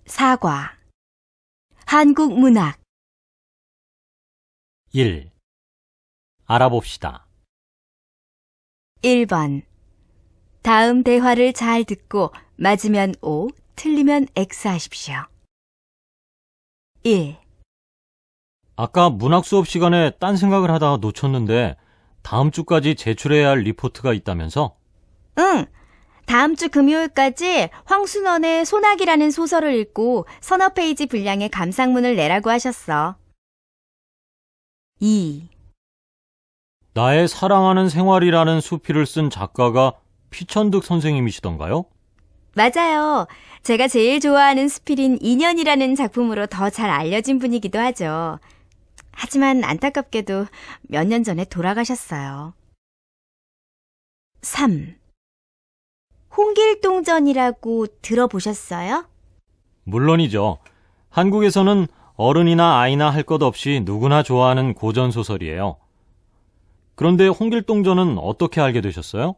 사과. 한국 문학. 1. 알아봅시다. 1번. 다음 대화를 잘 듣고 맞으면 O, 틀리면 X 하십시오. 1. 아까 문학 수업 시간에 딴 생각을 하다가 놓쳤는데 다음 주까지 제출해야 할 리포트가 있다면서? 응. 다음 주 금요일까지 황순원의 소나기라는 소설을 읽고 서너 페이지 분량의 감상문을 내라고 하셨어. 2. 나의 사랑하는 생활이라는 수필을 쓴 작가가 피천득 선생님이시던가요? 맞아요. 제가 제일 좋아하는 수필인 인연이라는 작품으로 더 잘 알려진 분이기도 하죠. 하지만 안타깝게도 몇 년 전에 돌아가셨어요. 3. 홍길동전이라고 들어보셨어요? 물론이죠. 한국에서는 어른이나 아이나 할 것 없이 누구나 좋아하는 고전소설이에요. 그런데 홍길동전은 어떻게 알게 되셨어요?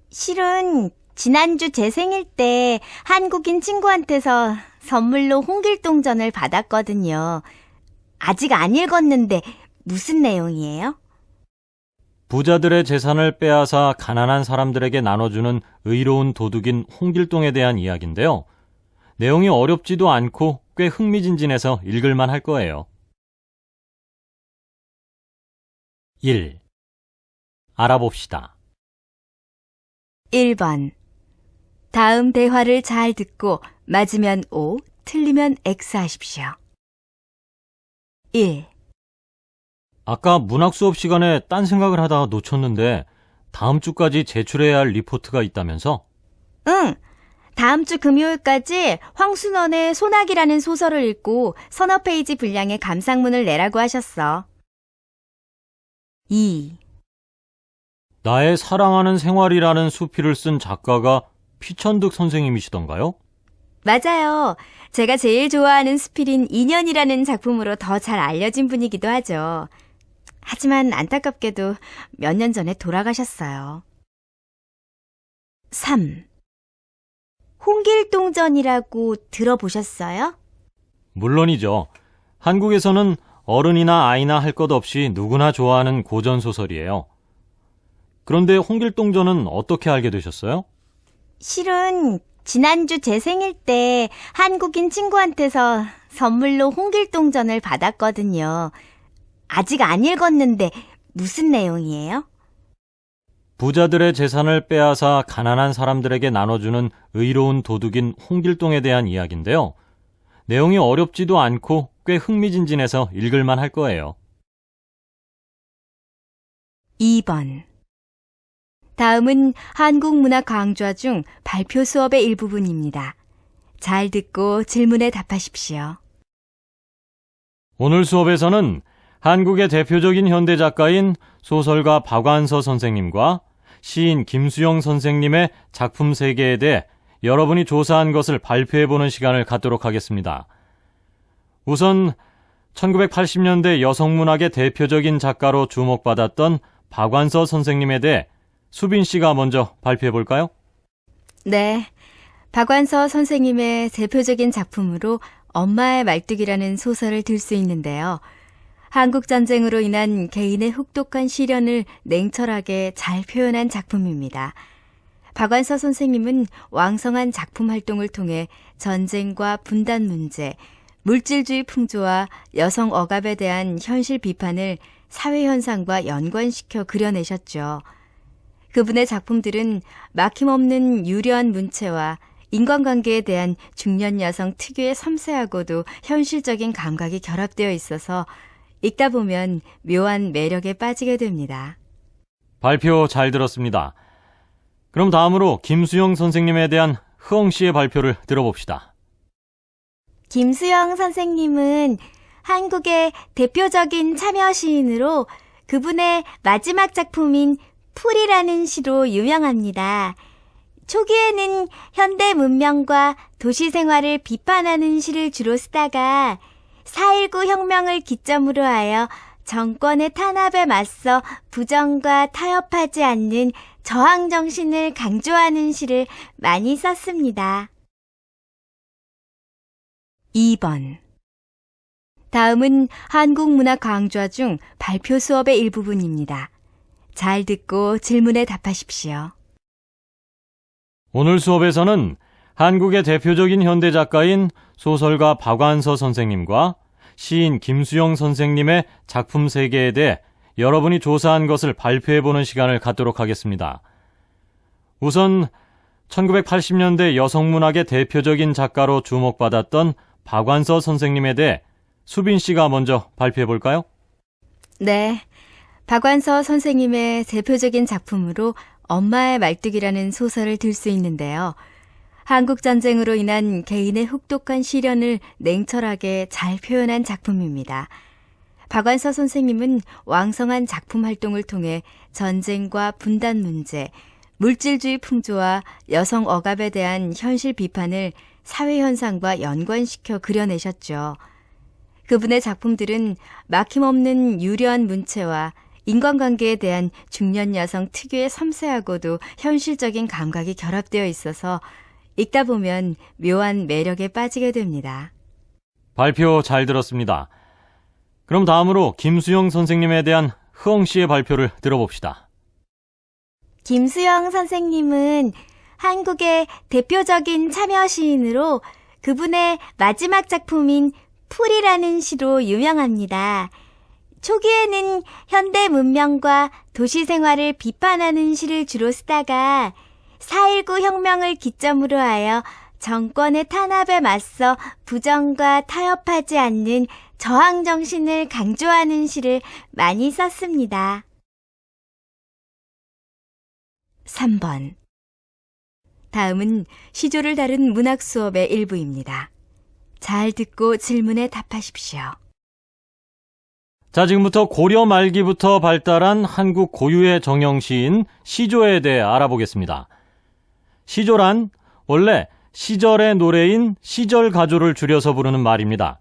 실은 지난주 제 생일 때 한국인 친구한테서 선물로 홍길동전을 받았거든요. 아직 안 읽었는데 무슨 내용이에요? 부자들의 재산을 빼앗아 가난한 사람들에게 나눠주는 의로운 도둑인 홍길동에 대한 이야기인데요. 내용이 어렵지도 않고 꽤 흥미진진해서 읽을만 할 거예요. 1. 알아봅시다. 1번. 다음 대화를 잘 듣고 맞으면 O, 틀리면 X 하십시오. 1. 아까 문학 수업 시간에 딴 생각을 하다가 놓쳤는데 다음 주까지 제출해야 할 리포트가 있다면서? 응. 다음 주 금요일까지 황순원의 소나기라는 소설을 읽고 서너 페이지 분량의 감상문을 내라고 하셨어. 2. 나의 사랑하는 생활이라는 수필을 쓴 작가가 피천득 선생님이시던가요? 맞아요. 제가 제일 좋아하는 수필인 인연이라는 작품으로 더 잘 알려진 분이기도 하죠. 하지만 안타깝게도 몇 년 전에 돌아가셨어요. 3. 홍길동전이라고 들어보셨어요? 물론이죠. 한국에서는 어른이나 아이나 할 것 없이 누구나 좋아하는 고전소설이에요. 그런데 홍길동전은 어떻게 알게 되셨어요? 실은 지난주 제 생일 때 한국인 친구한테서 선물로 홍길동전을 받았거든요. 아직 안 읽었는데 무슨 내용이에요? 부자들의 재산을 빼앗아 가난한 사람들에게 나눠주는 의로운 도둑인 홍길동에 대한 이야기인데요. 내용이 어렵지도 않고 꽤 흥미진진해서 읽을만 할 거예요. 2번. 다음은 한국문학 강좌 중 발표 수업의 일부분입니다. 잘 듣고 질문에 답하십시오. 오늘 수업에서는 한국의 대표적인 현대 작가인 소설가 박완서 선생님과 시인 김수영 선생님의 작품 세계에 대해 여러분이 조사한 것을 발표해보는 시간을 갖도록 하겠습니다. 우선 1980년대 여성문학의 대표적인 작가로 주목받았던 박완서 선생님에 대해 수빈 씨가 먼저 발표해볼까요? 네. 박완서 선생님의 대표적인 작품으로 엄마의 말뚝이라는 소설을 들 수 있는데요. 한국전쟁으로 인한 개인의 혹독한 시련을 냉철하게 잘 표현한 작품입니다. 박완서 선생님은 왕성한 작품 활동을 통해 전쟁과 분단 문제, 물질주의 풍조와 여성 억압에 대한 현실 비판을 사회현상과 연관시켜 그려내셨죠. 그분의 작품들은 막힘없는 유려한 문체와 인간관계에 대한 중년 여성 특유의 섬세하고도 현실적인 감각이 결합되어 있어서 읽다 보면 묘한 매력에 빠지게 됩니다. 발표 잘 들었습니다. 그럼 다음으로 김수영 선생님에 대한 흐엉 씨의 발표를 들어봅시다. 김수영 선생님은 한국의 대표적인 참여 시인으로 그분의 마지막 작품인 풀이라는 시로 유명합니다. 초기에는 현대 문명과 도시 생활을 비판하는 시를 주로 쓰다가 4.19 혁명을 기점으로 하여 정권의 탄압에 맞서 부정과 타협하지 않는 저항 정신을 강조하는 시를 많이 썼습니다. 2번. 다음은 한국문학 강좌 중 발표 수업의 일부분입니다. 잘 듣고 질문에 답하십시오. 오늘 수업에서는 한국의 대표적인 현대 작가인 소설가 박완서 선생님과 시인 김수영 선생님의 작품 세계에 대해 여러분이 조사한 것을 발표해보는 시간을 갖도록 하겠습니다. 우선 1980년대 여성문학의 대표적인 작가로 주목받았던 박완서 선생님에 대해 수빈 씨가 먼저 발표해볼까요? 네, 박완서 선생님의 대표적인 작품으로 엄마의 말뚝이라는 소설을 들 수 있는데요. 한국전쟁으로 인한 개인의 혹독한 시련을 냉철하게 잘 표현한 작품입니다. 박완서 선생님은 왕성한 작품 활동을 통해 전쟁과 분단 문제, 물질주의 풍조와 여성 억압에 대한 현실 비판을 사회 현상과 연관시켜 그려내셨죠. 그분의 작품들은 막힘없는 유려한 문체와 인간관계에 대한 중년 여성 특유의 섬세하고도 현실적인 감각이 결합되어 있어서 읽다 보면 묘한 매력에 빠지게 됩니다. 발표 잘 들었습니다. 그럼 다음으로 김수영 선생님에 대한 흐엉 씨의 발표를 들어봅시다. 김수영 선생님은 한국의 대표적인 참여 시인으로 그분의 마지막 작품인 풀이라는 시로 유명합니다. 초기에는 현대 문명과 도시 생활을 비판하는 시를 주로 쓰다가 4.19 혁명을 기점으로 하여 정권의 탄압에 맞서 부정과 타협하지 않는 저항 정신을 강조하는 시를 많이 썼습니다. 3번. 다음은 시조를 다룬 문학 수업의 일부입니다. 잘 듣고 질문에 답하십시오. 자, 지금부터 고려 말기부터 발달한 한국 고유의 정형시인 시조에 대해 알아보겠습니다. 시조란 원래 시절의 노래인 시절가조를 줄여서 부르는 말입니다.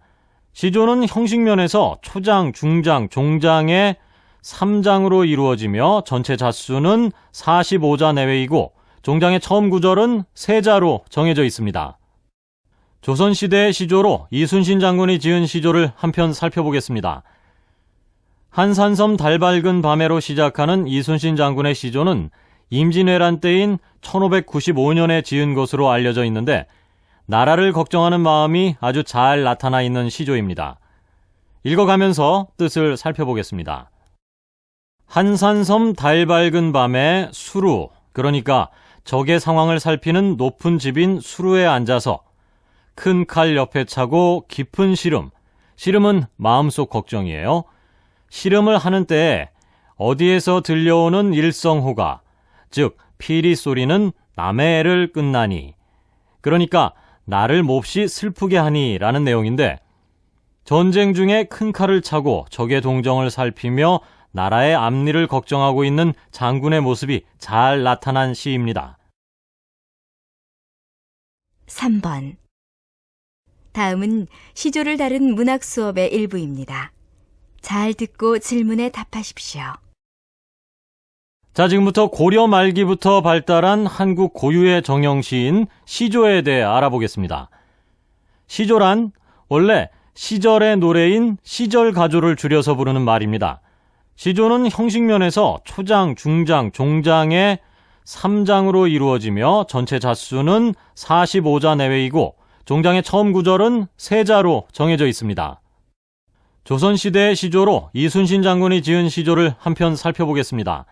시조는 형식면에서 초장, 중장, 종장의 3장으로 이루어지며 전체 자수는 45자 내외이고 종장의 처음 구절은 3자로 정해져 있습니다. 조선시대의 시조로 이순신 장군이 지은 시조를 한편 살펴보겠습니다. 한산섬 달 밝은 밤에로 시작하는 이순신 장군의 시조는 임진왜란 때인 1595년에 지은 것으로 알려져 있는데 나라를 걱정하는 마음이 아주 잘 나타나 있는 시조입니다. 읽어가면서 뜻을 살펴보겠습니다. 한산섬 달 밝은 밤에 수루, 그러니까 적의 상황을 살피는 높은 집인 수루에 앉아서 큰 칼 옆에 차고 깊은 시름, 시름은 마음속 걱정이에요. 시름을 하는 때에 어디에서 들려오는 일성호가, 즉 피리 소리는 남의 애를 끝나니, 그러니까 나를 몹시 슬프게 하니 라는 내용인데 전쟁 중에 큰 칼을 차고 적의 동정을 살피며 나라의 앞니를 걱정하고 있는 장군의 모습이 잘 나타난 시입니다. 3번. 다음은 시조를 다룬 문학 수업의 일부입니다. 잘 듣고 질문에 답하십시오. 자, 지금부터 고려 말기부터 발달한 한국 고유의 정형시인 시조에 대해 알아보겠습니다. 시조란 원래 시절의 노래인 시절가조를 줄여서 부르는 말입니다. 시조는 형식면에서 초장, 중장, 종장의 3장으로 이루어지며 전체 자수는 45자 내외이고 종장의 처음 구절은 3자로 정해져 있습니다. 조선시대의 시조로 이순신 장군이 지은 시조를 한편 살펴보겠습니다.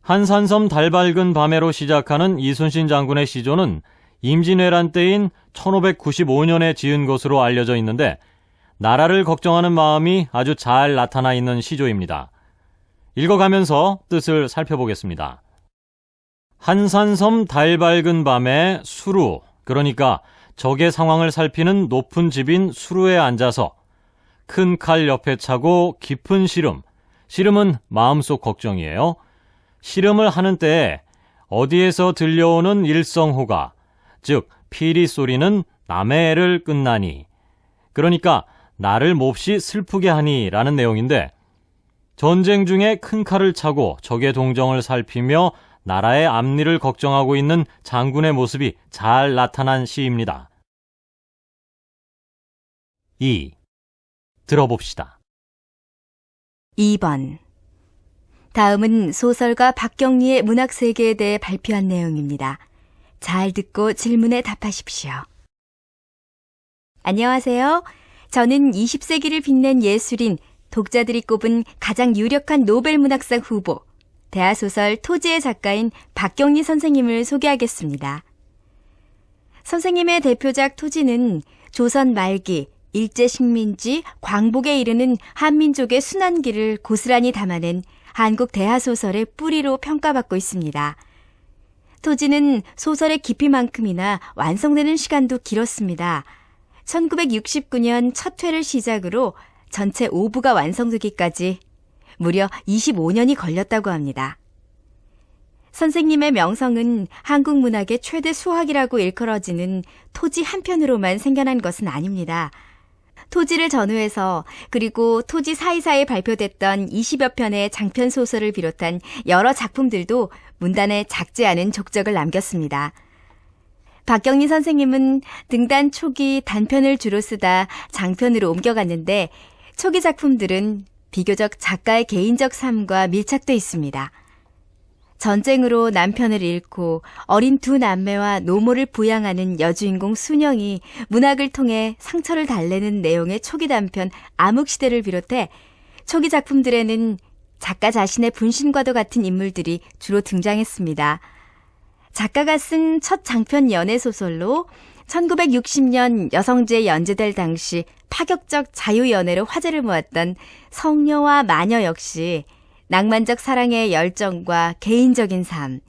한산섬 달 밝은 밤에로 시작하는 이순신 장군의 시조는 임진왜란 때인 1595년에 지은 것으로 알려져 있는데 나라를 걱정하는 마음이 아주 잘 나타나 있는 시조입니다. 읽어가면서 뜻을 살펴보겠습니다. 한산섬 달 밝은 밤에 수루, 그러니까 적의 상황을 살피는 높은 집인 수루에 앉아서 큰 칼 옆에 차고 깊은 시름, 시름은 마음속 걱정이에요. 시름을 하는 때에 어디에서 들려오는 일성호가, 즉 피리 소리는 남의 애를 끝나니, 그러니까 나를 몹시 슬프게 하니 라는 내용인데 전쟁 중에 큰 칼을 차고 적의 동정을 살피며 나라의 앞니를 걱정하고 있는 장군의 모습이 잘 나타난 시입니다. 2. 들어봅시다. 2번. 다음은 소설가 박경리의 문학세계에 대해 발표한 내용입니다. 잘 듣고 질문에 답하십시오. 안녕하세요. 저는 20세기를 빛낸 예술인, 독자들이 꼽은 가장 유력한 노벨문학상 후보, 대하소설 토지의 작가인 박경리 선생님을 소개하겠습니다. 선생님의 대표작 토지는 조선 말기 일제 식민지 광복에 이르는 한민족의 순환기를 고스란히 담아낸 한국 대하소설의 뿌리로 평가받고 있습니다. 토지는 소설의 깊이만큼이나 완성되는 시간도 길었습니다. 1969년 첫 회를 시작으로 전체 5부가 완성되기까지 무려 25년이 걸렸다고 합니다. 선생님의 명성은 한국 문학의 최대 수학이라고 일컬어지는 토지 한 편으로만 생겨난 것은 아닙니다. 토지를 전후해서 그리고 토지 사이사이 발표됐던 20여 편의 장편 소설을 비롯한 여러 작품들도 문단에 작지 않은 족적을 남겼습니다. 박경리 선생님은 등단 초기 단편을 주로 쓰다 장편으로 옮겨갔는데 초기 작품들은 비교적 작가의 개인적 삶과 밀착돼 있습니다. 전쟁으로 남편을 잃고 어린 두 남매와 노모를 부양하는 여주인공 순영이 문학을 통해 상처를 달래는 내용의 초기 단편 암흑시대를 비롯해 초기 작품들에는 작가 자신의 분신과도 같은 인물들이 주로 등장했습니다. 작가가 쓴 첫 장편 연애소설로 1960년 여성지에 연재될 당시 파격적 자유연애로 화제를 모았던 성녀와 마녀 역시 낭만적 사랑의 열정과 개인적인 삶,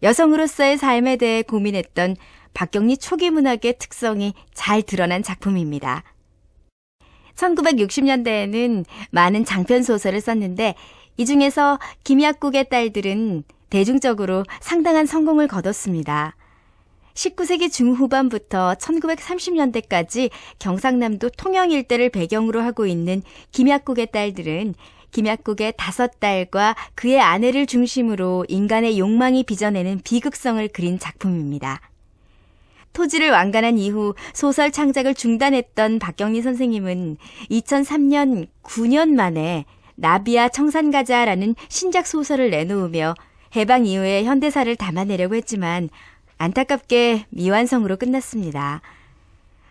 여성으로서의 삶에 대해 고민했던 박경리 초기 문학의 특성이 잘 드러난 작품입니다. 1960년대에는 많은 장편 소설을 썼는데 이 중에서 김약국의 딸들은 대중적으로 상당한 성공을 거뒀습니다. 19세기 중후반부터 1930년대까지 경상남도 통영 일대를 배경으로 하고 있는 김약국의 딸들은 김약국의 5딸과 그의 아내를 중심으로 인간의 욕망이 빚어내는 비극성을 그린 작품입니다. 토지를 완간한 이후 소설 창작을 중단했던 박경리 선생님은 2003년 9년 만에 나비야 청산가자라는 신작 소설을 내놓으며 해방 이후의 현대사를 담아내려고 했지만 안타깝게 미완성으로 끝났습니다.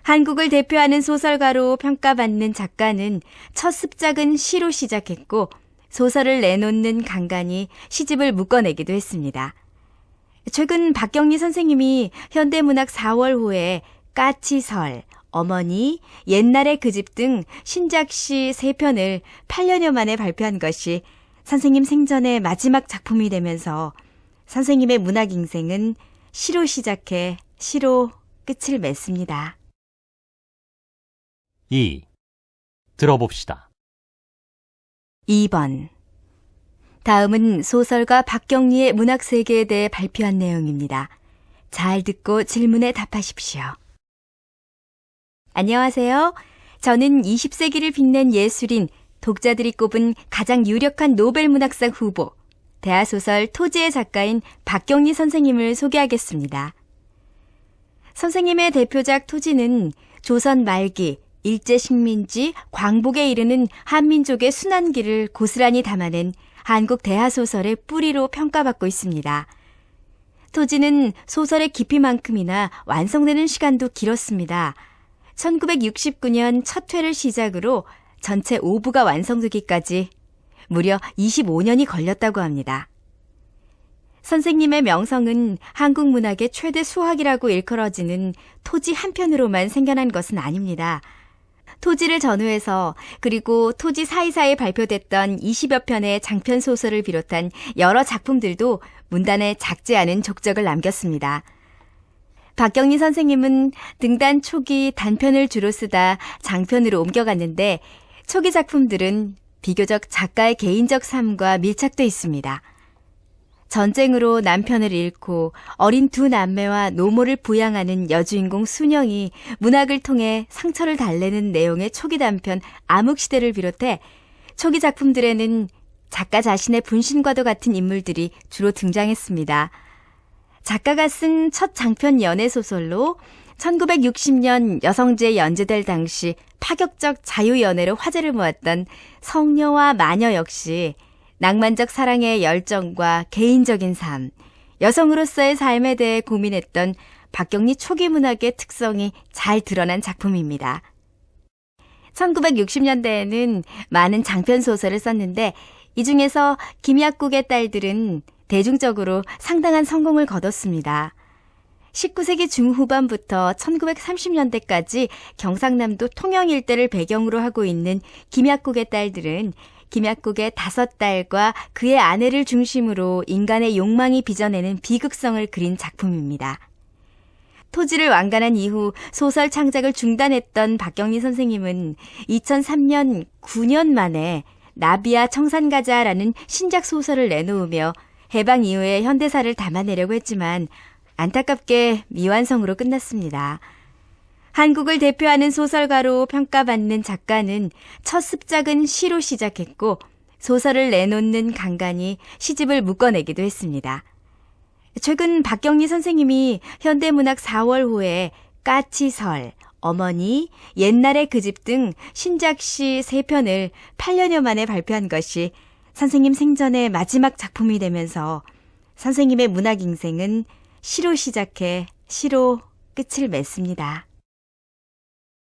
한국을 대표하는 소설가로 평가받는 작가는 첫 습작은 시로 시작했고 소설을 내놓는 간간히 시집을 묶어내기도 했습니다. 최근 박경리 선생님이 현대문학 4월호에 까치설, 어머니, 옛날의 그 집 등 신작시 3편을 8년여 만에 발표한 것이 선생님 생전의 마지막 작품이 되면서 선생님의 문학 인생은 시로 시작해 시로 끝을 맺습니다. 2. 들어봅시다. 2번. 다음은 소설가 박경리의 문학세계에 대해 발표한 내용입니다. 잘 듣고 질문에 답하십시오. 안녕하세요. 저는 20세기를 빛낸 예술인, 독자들이 꼽은 가장 유력한 노벨문학상 후보, 대하소설 토지의 작가인 박경리 선생님을 소개하겠습니다. 선생님의 대표작 토지는 조선 말기 일제 식민지 광복에 이르는 한민족의 순환기를 고스란히 담아낸 한국 대하소설의 뿌리로 평가받고 있습니다. 토지는 소설의 깊이만큼이나 완성되는 시간도 길었습니다. 1969년 첫 회를 시작으로 전체 5부가 완성되기까지 무려 25년이 걸렸다고 합니다. 선생님의 명성은 한국 문학의 최대 수학이라고 일컬어지는 토지 한 편으로만 생겨난 것은 아닙니다. 토지를 전후해서 그리고 토지 사이사이 발표됐던 20여 편의 장편 소설을 비롯한 여러 작품들도 문단에 작지 않은 족적을 남겼습니다. 박경리 선생님은 등단 초기 단편을 주로 쓰다 장편으로 옮겨갔는데 초기 작품들은 비교적 작가의 개인적 삶과 밀착돼 있습니다. 전쟁으로 남편을 잃고 어린 두 남매와 노모를 부양하는 여주인공 순영이 문학을 통해 상처를 달래는 내용의 초기 단편 암흑시대를 비롯해 초기 작품들에는 작가 자신의 분신과도 같은 인물들이 주로 등장했습니다. 작가가 쓴 첫 장편 연애소설로 1960년 여성지에 연재될 당시 파격적 자유연애로 화제를 모았던 성녀와 마녀 역시 낭만적 사랑의 열정과 개인적인 삶, 여성으로서의 삶에 대해 고민했던 박경리 초기 문학의 특성이 잘 드러난 작품입니다. 1960년대에는 많은 장편 소설을 썼는데 이 중에서 김약국의 딸들은 대중적으로 상당한 성공을 거뒀습니다. 19세기 중후반부터 1930년대까지 경상남도 통영 일대를 배경으로 하고 있는 김약국의 딸들은 김약국의 5딸과 그의 아내를 중심으로 인간의 욕망이 빚어내는 비극성을 그린 작품입니다. 토지를 완간한 이후 소설 창작을 중단했던 박경리 선생님은 2003년 9년 만에 나비야 청산가자라는 신작 소설을 내놓으며 해방 이후의 현대사를 담아내려고 했지만 안타깝게 미완성으로 끝났습니다. 한국을 대표하는 소설가로 평가받는 작가는 첫 습작은 시로 시작했고 소설을 내놓는 간간히 시집을 묶어내기도 했습니다. 최근 박경리 선생님이 현대문학 4월호에 까치설, 어머니, 옛날의 그 집 등 신작시 3편을 8년여 만에 발표한 것이 선생님 생전의 마지막 작품이 되면서 선생님의 문학 인생은 시로 시작해 시로 끝을 맺습니다.